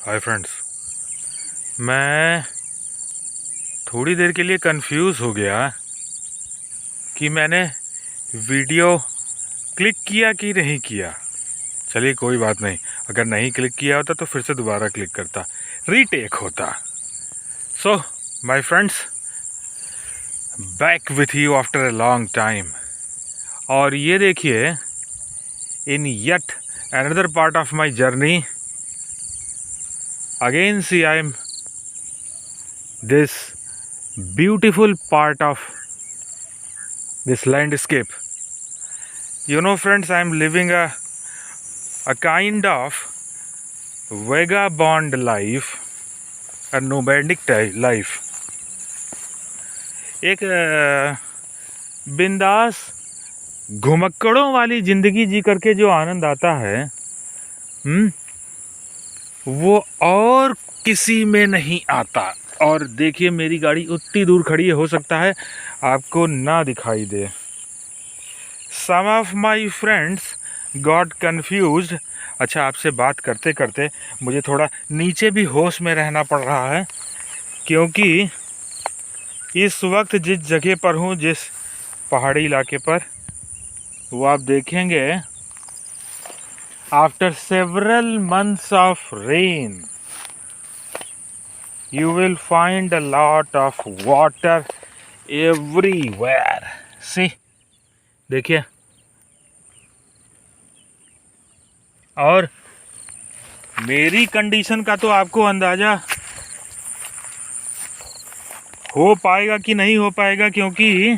Hi friends, मैं थोड़ी देर के लिए कंफ्यूज हो गया कि मैंने वीडियो क्लिक किया कि नहीं किया। चलिए कोई बात नहीं, अगर नहीं क्लिक किया होता तो फिर से दोबारा क्लिक करता, रीटेक होता। So my friends, back with you after a long time. और ये देखिए, in yet another part of my journey again see I am this beautiful part of this landscape. You know friends, I am living a kind of vagabond life, a nomadic life. एक बिंदास घुमक्कड़ों वाली जिंदगी जी करके जो आनंद आता है वो और किसी में नहीं आता। और देखिए मेरी गाड़ी उतनी दूर खड़ी है, हो सकता है आपको ना दिखाई दे। Some of my friends got confused. अच्छा, आपसे बात करते करते मुझे थोड़ा नीचे भी होश में रहना पड़ रहा है, क्योंकि इस वक्त जिस जगह पर हूँ, जिस पहाड़ी इलाके पर, वो आप देखेंगे after several months of rain you will find a lot of water everywhere. See, देखिए, और मेरी कंडीशन का तो आपको अंदाजा हो पाएगा कि नहीं हो पाएगा, क्योंकि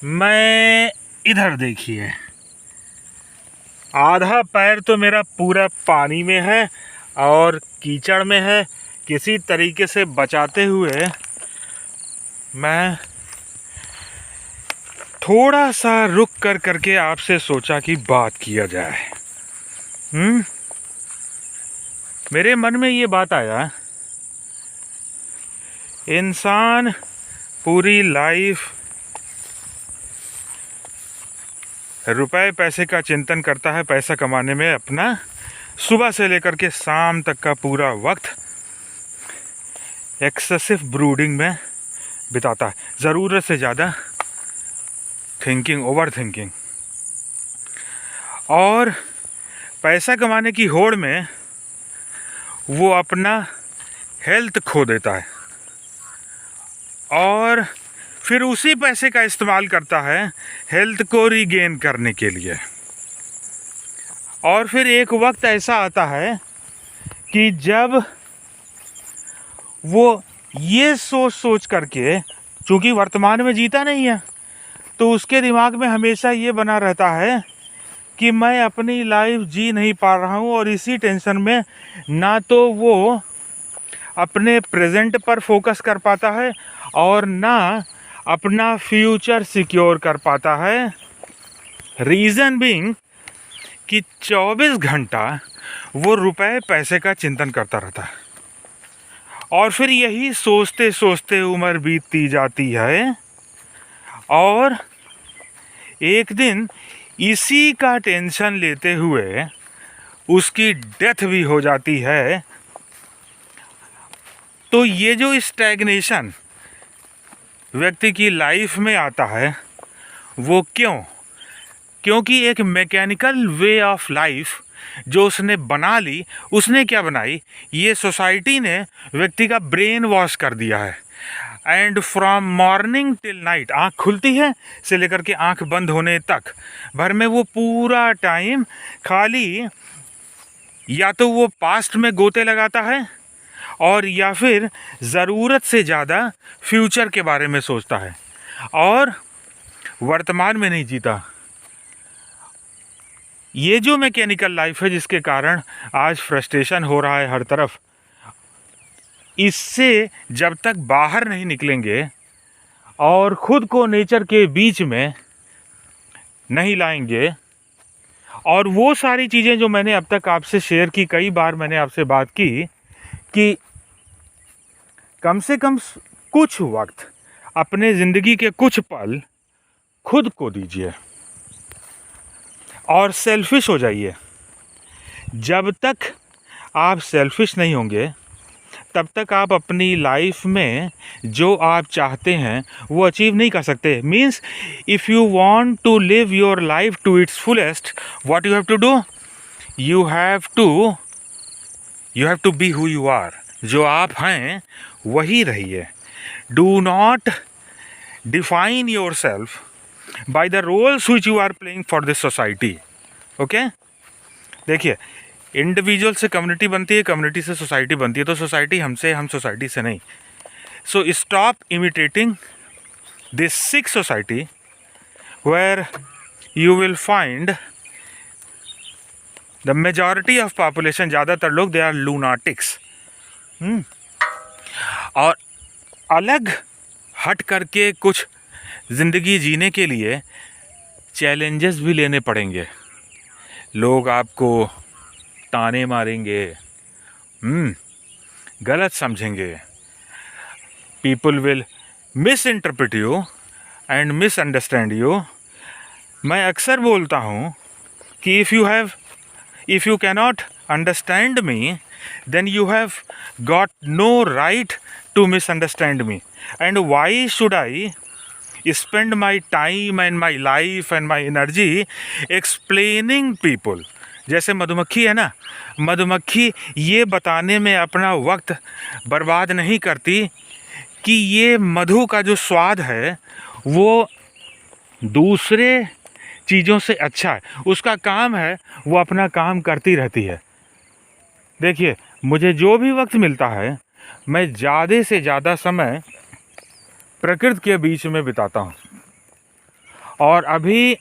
मैं इधर देखिए, आधा पैर तो मेरा पूरा पानी में है और कीचड़ में है। किसी तरीके से बचाते हुए मैं थोड़ा सा रुक करके आपसे सोचा कि बात किया जाए। मेरे मन में ये बात आया, इंसान पूरी लाइफ रुपए पैसे का चिंतन करता है, पैसा कमाने में अपना सुबह से लेकर के शाम तक का पूरा वक्त एक्सेसिव ब्रूडिंग में बिताता है, ज़रूरत से ज़्यादा थिंकिंग, ओवर थिंकिंग। और पैसा कमाने की होड़ में वो अपना हेल्थ खो देता है और फिर उसी पैसे का इस्तेमाल करता है हेल्थ को रीगेन करने के लिए। और फिर एक वक्त ऐसा आता है कि जब वो ये सोच करके, चूँकि वर्तमान में जीता नहीं है, तो उसके दिमाग में हमेशा ये बना रहता है कि मैं अपनी लाइफ जी नहीं पा रहा हूँ, और इसी टेंशन में ना तो वो अपने प्रेजेंट पर फोकस कर पाता है और ना अपना फ्यूचर सिक्योर कर पाता है। रीज़न बीइंग कि 24 घंटा वो रुपए पैसे का चिंतन करता रहता है, और फिर यही सोचते सोचते उम्र बीतती जाती है, और एक दिन इसी का टेंशन लेते हुए उसकी डेथ भी हो जाती है। तो ये जो स्टैग्नेशन व्यक्ति की लाइफ में आता है, वो क्योंकि एक मैकेनिकल वे ऑफ लाइफ जो उसने बना ली, उसने क्या बनाई, ये सोसाइटी ने व्यक्ति का ब्रेन वॉश कर दिया है। And from morning till night, आँख खुलती है से लेकर के आँख बंद होने तक भर में वो पूरा टाइम खाली या तो वो पास्ट में गोते लगाता है, और या फिर ज़रूरत से ज़्यादा फ्यूचर के बारे में सोचता है और वर्तमान में नहीं जीता। ये जो मैकेनिकल लाइफ है, जिसके कारण आज फ्रस्ट्रेशन हो रहा है हर तरफ, इससे जब तक बाहर नहीं निकलेंगे और ख़ुद को नेचर के बीच में नहीं लाएंगे, और वो सारी चीज़ें जो मैंने अब तक आपसे शेयर की, कई बार मैंने आपसे बात की कि कम से कम कुछ वक्त अपने ज़िंदगी के कुछ पल खुद को दीजिए और सेल्फिश हो जाइए। जब तक आप सेल्फिश नहीं होंगे, तब तक आप अपनी लाइफ में जो आप चाहते हैं वो अचीव नहीं कर सकते। Means if you want to live your life to its fullest, what you have to do, you have to be who you are. जो आप हैं वही रहिए। Do not define yourself by the roles which you are playing for this society. Okay, देखिए, individual से community बनती है, community से सोसाइटी बनती है, तो सोसाइटी हमसे, हम सोसाइटी से नहीं। So stop imitating this sick society where you will find the majority of population, ज़्यादातर लोग दे आर लूनाटिक्स। और अलग हट करके कुछ ज़िंदगी जीने के लिए चैलेंजेस भी लेने पड़ेंगे। लोग आपको ताने मारेंगे, गलत समझेंगे, people will miss interpret you and miss understand you. मैं अक्सर बोलता हूँ कि if you cannot understand me, then you have got no right to misunderstand me. And why should I spend my time and my life and my energy explaining people? जैसे मधुमक्खी है ना, मधुमक्खी ये बताने में अपना वक्त बर्बाद नहीं करती कि ये मधु का जो स्वाद है वो दूसरे चीज़ों से अच्छा है। उसका काम है वो अपना काम करती रहती है। देखिए, मुझे जो भी वक्त मिलता है मैं ज़्यादा से ज़्यादा समय प्रकृति के बीच में बिताता हूँ। और अभी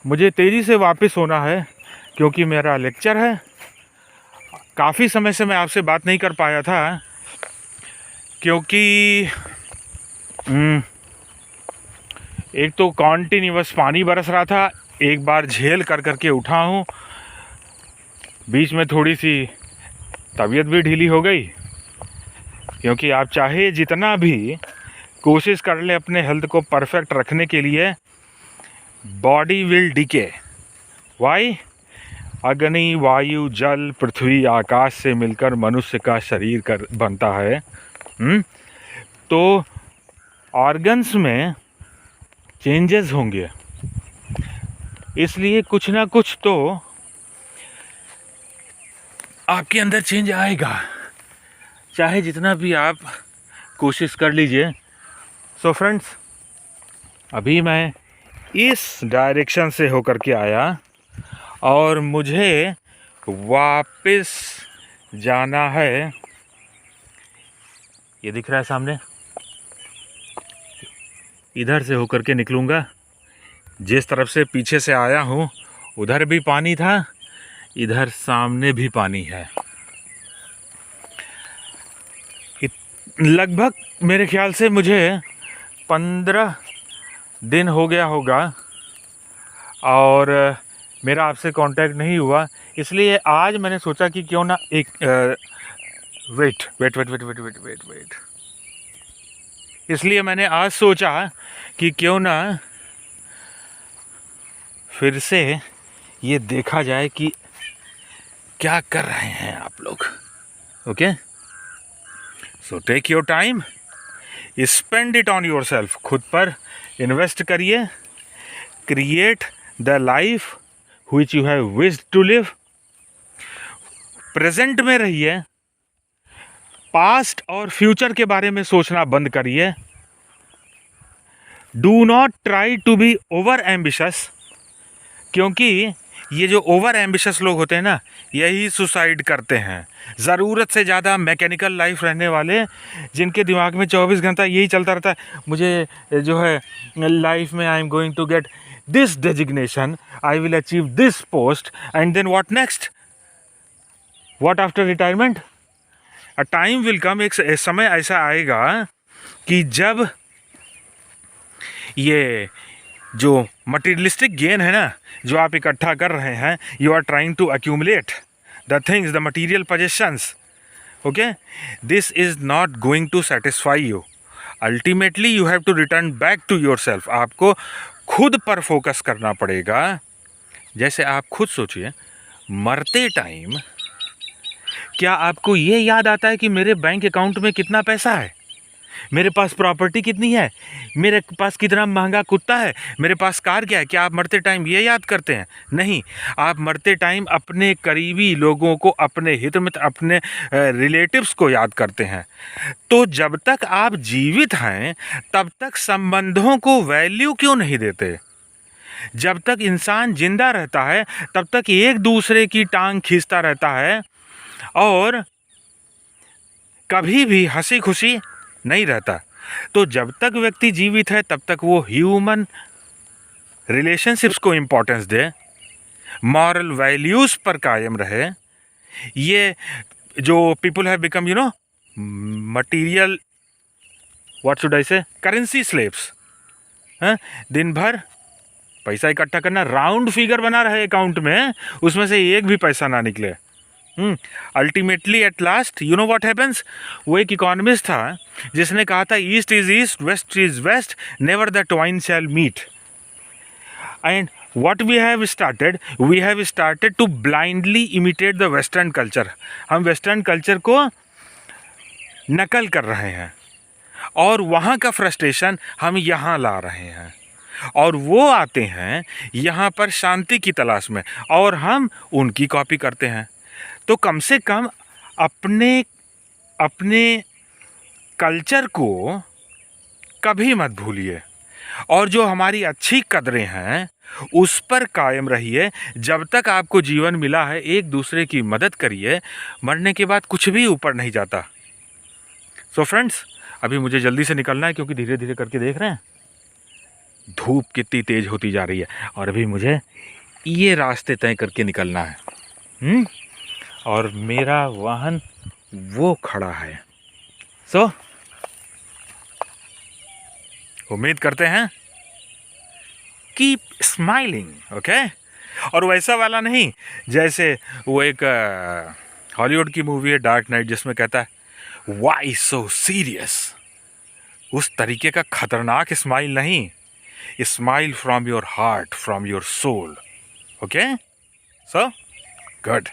मुझे तेज़ी से वापस होना है क्योंकि मेरा लेक्चर है। काफ़ी समय से मैं आपसे बात नहीं कर पाया था क्योंकि एक तो कॉन्टिन्यूअस पानी बरस रहा था, एक बार झेल कर करके उठा हूँ, बीच में थोड़ी सी तबीयत भी ढीली हो गई। क्योंकि आप चाहे जितना भी कोशिश कर लें अपने हेल्थ को परफेक्ट रखने के लिए, बॉडी विल डिके। वाई? अग्नि, वायु, जल, पृथ्वी, आकाश से मिलकर मनुष्य का शरीर बनता है। तो ऑर्गन्स में चेंजेस होंगे, इसलिए कुछ ना कुछ तो आपके अंदर चेंज आएगा, चाहे जितना भी आप कोशिश कर लीजिए। सो फ्रेंड्स, अभी मैं इस डायरेक्शन से होकर के आया और मुझे वापस जाना है। ये दिख रहा है सामने, इधर से होकर के निकलूँगा। जिस तरफ से पीछे से आया हूँ उधर भी पानी था, इधर सामने भी पानी है। लगभग मेरे ख्याल से मुझे 15 दिन हो गया होगा और मेरा आपसे कांटेक्ट नहीं हुआ, इसलिए आज मैंने सोचा कि क्यों ना एक वेट इसलिए मैंने आज सोचा कि क्यों ना फिर से ये देखा जाए कि क्या कर रहे हैं आप लोग। Okay, so take your time, spend it on yourself. खुद पर इन्वेस्ट करिए, create the life which you have wished to live. Present में रहिए, पास्ट और फ्यूचर के बारे में सोचना बंद करिए। Do not try to be over ambitious, क्योंकि ये जो ओवर एम्बिशस लोग होते हैं ना, यही सुसाइड करते हैं। ज़रूरत से ज़्यादा मैकेनिकल लाइफ रहने वाले, जिनके दिमाग में 24 घंटा यही चलता रहता है, मुझे जो है लाइफ में I am going to get this designation, I will achieve this post, and then what next, what after retirement. A time will come, एक समय ऐसा आएगा कि जब ये जो मटीरियलिस्टिक गेन है ना, जो आप इकट्ठा कर रहे हैं, you are trying to accumulate the things, the material possessions, okay, this is not going to satisfy you. Ultimately you have to return back to yourself. आपको खुद पर फोकस करना पड़ेगा। जैसे आप खुद सोचिए, मरते टाइम क्या आपको ये याद आता है कि मेरे बैंक अकाउंट में कितना पैसा है, मेरे पास प्रॉपर्टी कितनी है, मेरे पास कितना महंगा कुत्ता है, मेरे पास कार क्या है? क्या आप मरते टाइम ये याद करते हैं? नहीं, आप मरते टाइम अपने करीबी लोगों को, अपने हित मित्र, अपने रिलेटिव्स को याद करते हैं। तो जब तक आप जीवित हैं तब तक संबंधों को वैल्यू क्यों नहीं देते? जब तक इंसान जिंदा रहता है तब तक एक दूसरे की टांग खींचता रहता है और कभी भी हंसी खुशी नहीं रहता। तो जब तक व्यक्ति जीवित है तब तक वो ह्यूमन रिलेशनशिप्स को इम्पोर्टेंस दे, मॉरल वैल्यूज पर कायम रहे। ये जो people have become material, what should I से, करेंसी स्लेव्स, दिन भर पैसा इकट्ठा करना, राउंड फिगर बना रहे अकाउंट में, उसमें से एक भी पैसा ना निकले। Ultimately at last you know what happens. वो एक इकोनॉमिस्ट था जिसने कहा था east is east, west is west, never the twain shall meet. And what we have started to blindly imitate the western culture। हम वेस्टर्न कल्चर को नकल कर रहे हैं और वहाँ का फ्रस्ट्रेशन हम यहाँ ला रहे हैं, और वो आते हैं यहाँ पर शांति की तलाश में और हम उनकी कॉपी करते हैं। तो कम से कम अपने कल्चर को कभी मत भूलिए, और जो हमारी अच्छी कदरें हैं उस पर कायम रहिए। जब तक आपको जीवन मिला है एक दूसरे की मदद करिए, मरने के बाद कुछ भी ऊपर नहीं जाता। सो फ्रेंड्स, अभी मुझे जल्दी से निकलना है क्योंकि धीरे धीरे करके देख रहे हैं धूप कितनी तेज होती जा रही है, और अभी मुझे ये रास्ते तय करके निकलना है। और मेरा वाहन वो खड़ा है। सो उम्मीद करते हैं कीप स्माइलिंग, ओके। और वैसा वाला नहीं जैसे वो एक हॉलीवुड की मूवी है डार्क नाइट जिसमें कहता है व्हाई सो सीरियस। उस तरीके का खतरनाक स्माइल नहीं, smile from your heart, from your soul, okay. So good.